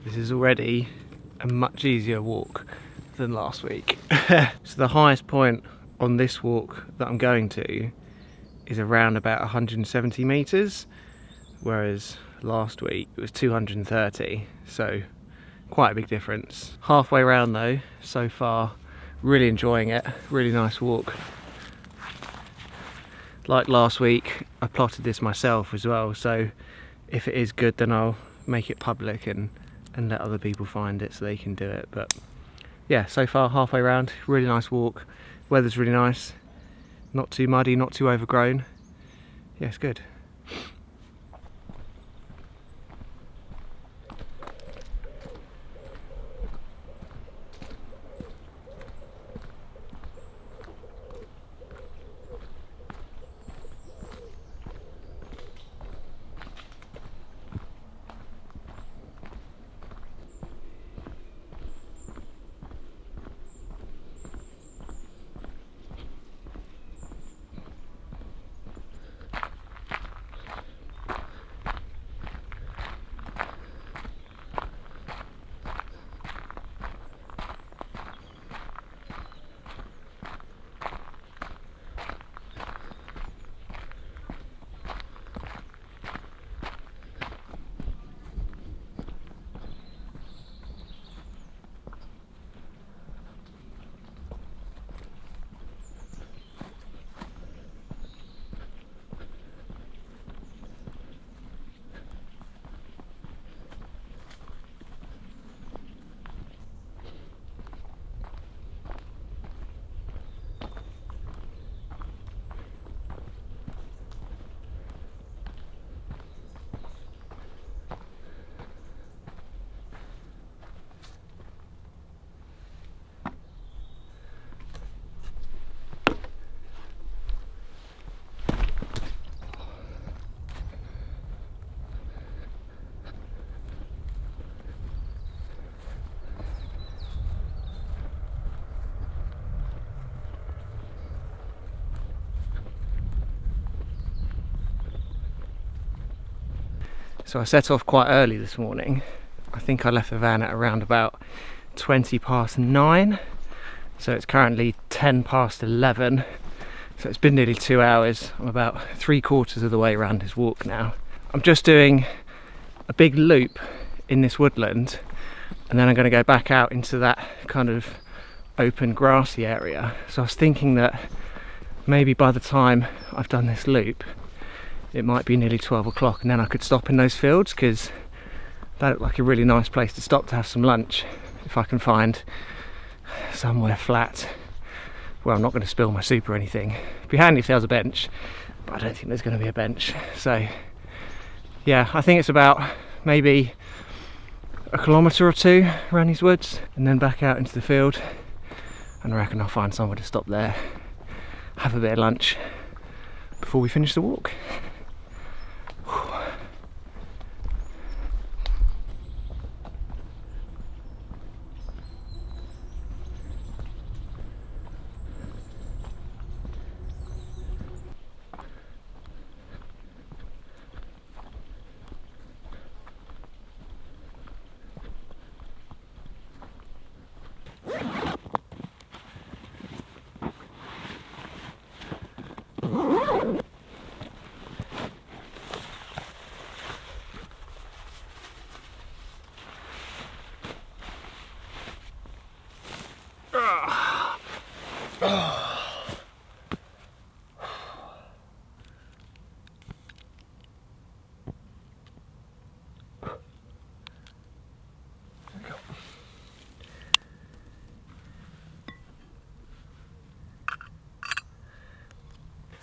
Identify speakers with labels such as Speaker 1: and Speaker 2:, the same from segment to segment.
Speaker 1: This is already a much easier walk than last week. So the highest point on this walk that I'm going to is around about 170 meters, whereas last week it was 230, so quite a big difference. Halfway around though, so far, really enjoying it, really nice walk. Like last week, I plotted this myself as well, so if it is good then I'll make it public and let other people find it so they can do it. But yeah, so far halfway around, really nice walk. Weather's really nice, not too muddy, not too overgrown. Yeah, it's good. So I set off quite early this morning. I think I left the van at around about 20 past 9. So it's currently 10 past 11. So it's been nearly 2 hours. I'm about 3/4 of the way around this walk now. I'm just doing a big loop in this woodland, and then I'm going to go back out into that kind of open grassy area. So I was thinking that maybe by the time I've done this loop, it might be nearly 12 o'clock, and then I could stop in those fields, because that looked like a really nice place to stop to have some lunch, if I can find somewhere flat where I'm not going to spill my soup or anything. It'd be handy if there was a bench, but I don't think there's going to be a bench. So yeah, I think it's about maybe 1 kilometre or 2 around these woods, and then back out into the field, and I reckon I'll find somewhere to stop there, have a bit of lunch before we finish the walk.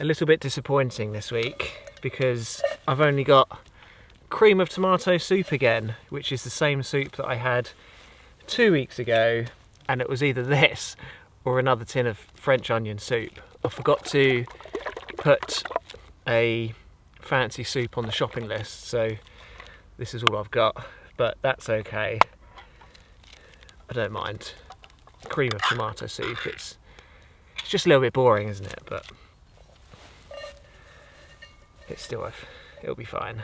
Speaker 1: A little bit disappointing this week, because I've only got cream of tomato soup again, which is the same soup that I had 2 weeks ago, and it was either this or another tin of French onion soup. I forgot to put a fancy soup on the shopping list, so this is all I've got, but that's okay. I don't mind cream of tomato soup. It's just a little bit boring, isn't it? But it's still, it'll be fine.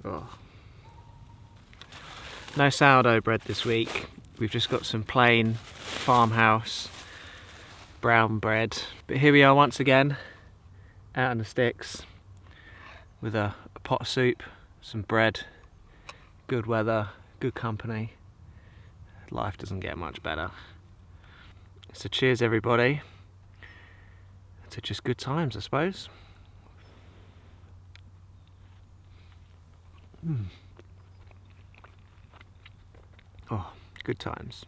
Speaker 1: Oh. No sourdough bread this week. We've just got some plain farmhouse brown bread. But here we are once again, out on the sticks, with a pot of soup, some bread, good weather, good company. Life doesn't get much better. So cheers everybody to just good times, I suppose. Oh, good times.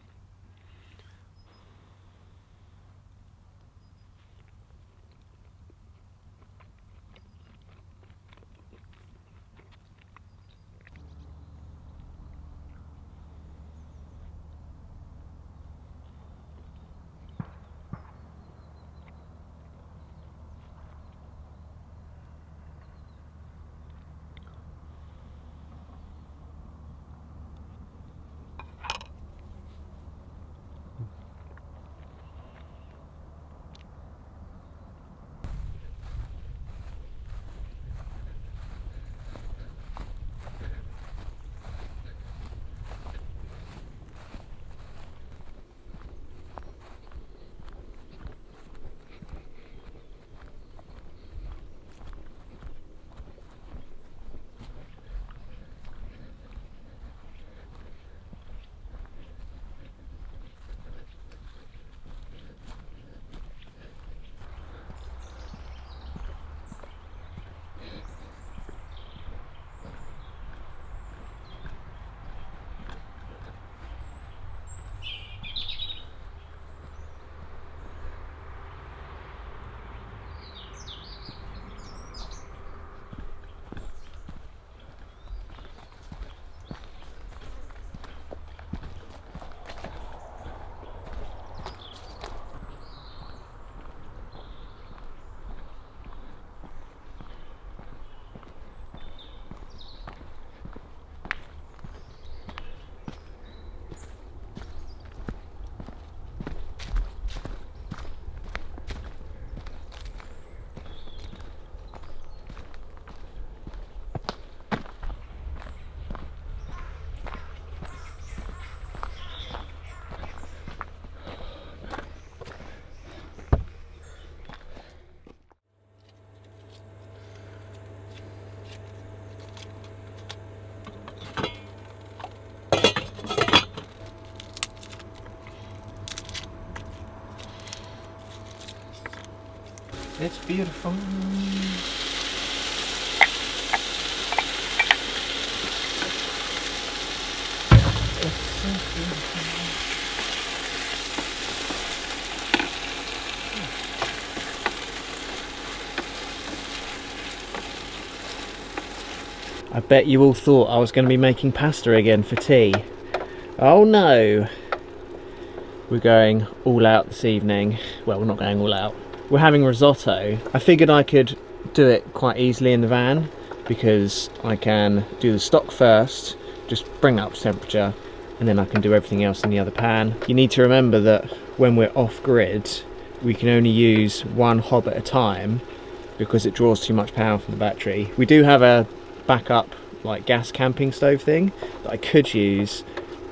Speaker 1: It's beautiful. It's so beautiful. I bet you all thought I was going to be making pasta again for tea. Oh no! We're going all out this evening. Well, we're not going all out. We're having risotto. I figured I could do it quite easily in the van because I can do the stock first, just bring it up to temperature, and then I can do everything else in the other pan. You need to remember that when we're off grid, we can only use one hob at a time because it draws too much power from the battery. We do have a backup like gas camping stove thing that I could use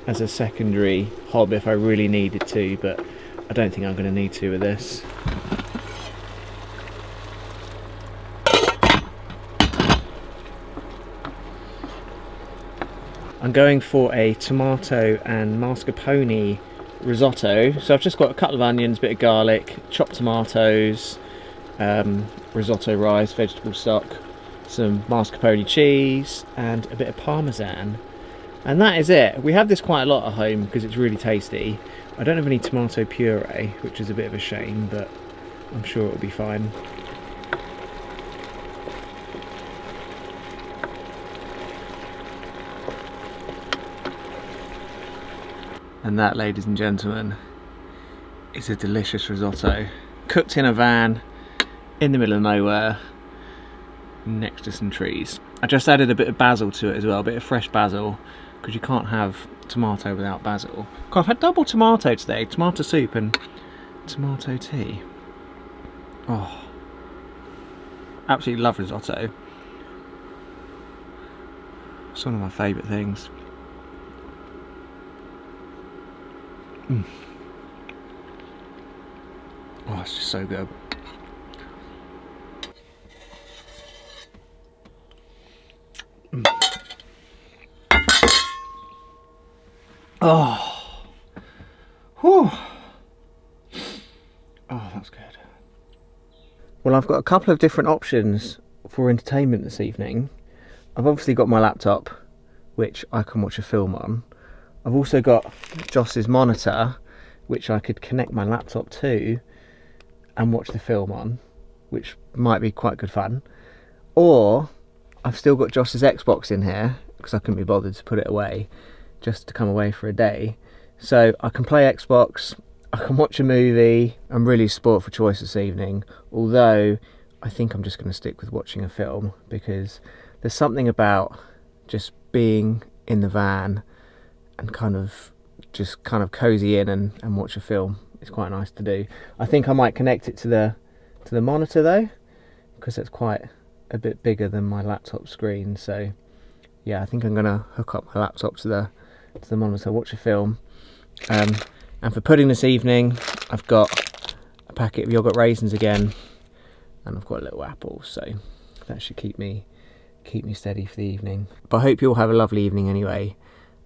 Speaker 1: as a secondary hob if I really needed to, but I don't think I'm going to need to with this. I'm going for a tomato and mascarpone risotto. So I've just got a couple of onions, bit of garlic, chopped tomatoes, risotto rice, vegetable stock, some mascarpone cheese and a bit of parmesan. And that is it. We have this quite a lot at home because it's really tasty. I don't have any tomato puree, which is a bit of a shame, but I'm sure it'll be fine. And that, ladies and gentlemen, is a delicious risotto. Cooked in a van, in the middle of nowhere, next to some trees. I just added a bit of basil to it as well, a bit of fresh basil, because you can't have tomato without basil. God, I've had double tomato today, tomato soup and tomato tea. Oh, absolutely love risotto. It's one of my favourite things. Oh, it's just so good. Oh, whew. Oh, that's good. Well, I've got a couple of different options for entertainment this evening. I've obviously got my laptop, which I can watch a film on. I've also got Joss's monitor, which I could connect my laptop to and watch the film on, which might be quite good fun. Or I've still got Joss's Xbox in here because I couldn't be bothered to put it away, just to come away for a day. So I can play Xbox, I can watch a movie. I'm really sport for choice this evening, although I think I'm just going to stick with watching a film, because there's something about just being in the van and kind of cozy in and watch a film. It's quite nice to do. I think I might connect it to the monitor though, because it's quite a bit bigger than my laptop screen. So yeah, I think I'm gonna hook up my laptop to the monitor, watch a film. And for pudding this evening, I've got a packet of yogurt raisins again, and I've got a little apple, so that should keep me steady for the evening. But I hope you all have a lovely evening anyway,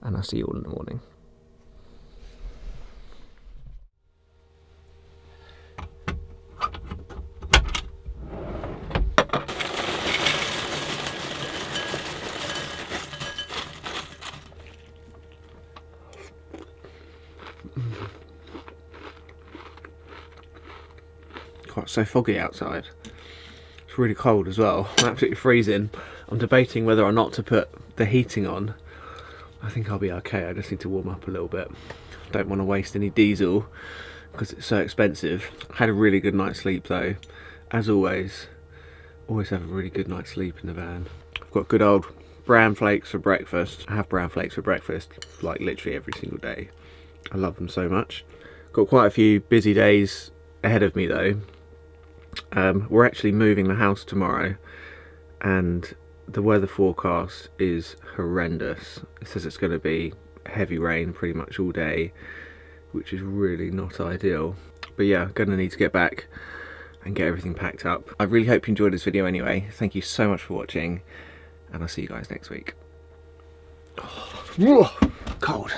Speaker 1: and I'll see you all in the morning. Quite so foggy outside. It's really cold as well. I'm absolutely freezing. I'm debating whether or not to put the heating on. I think I'll be okay. I just need to warm up a little bit. Don't want to waste any diesel because it's so expensive. I had a really good night's sleep though. As always have a really good night's sleep in the van. I've got good old bran flakes for breakfast. I have bran flakes for breakfast like literally every single day. I love them so much. Got quite a few busy days ahead of me though. We're actually moving the house tomorrow, and the weather forecast is horrendous. It says it's going to be heavy rain pretty much all day, which is really not ideal. But yeah, I'm going to need to get back and get everything packed up. I really hope you enjoyed this video anyway. Thank you so much for watching, and I'll see you guys next week. Oh, cold.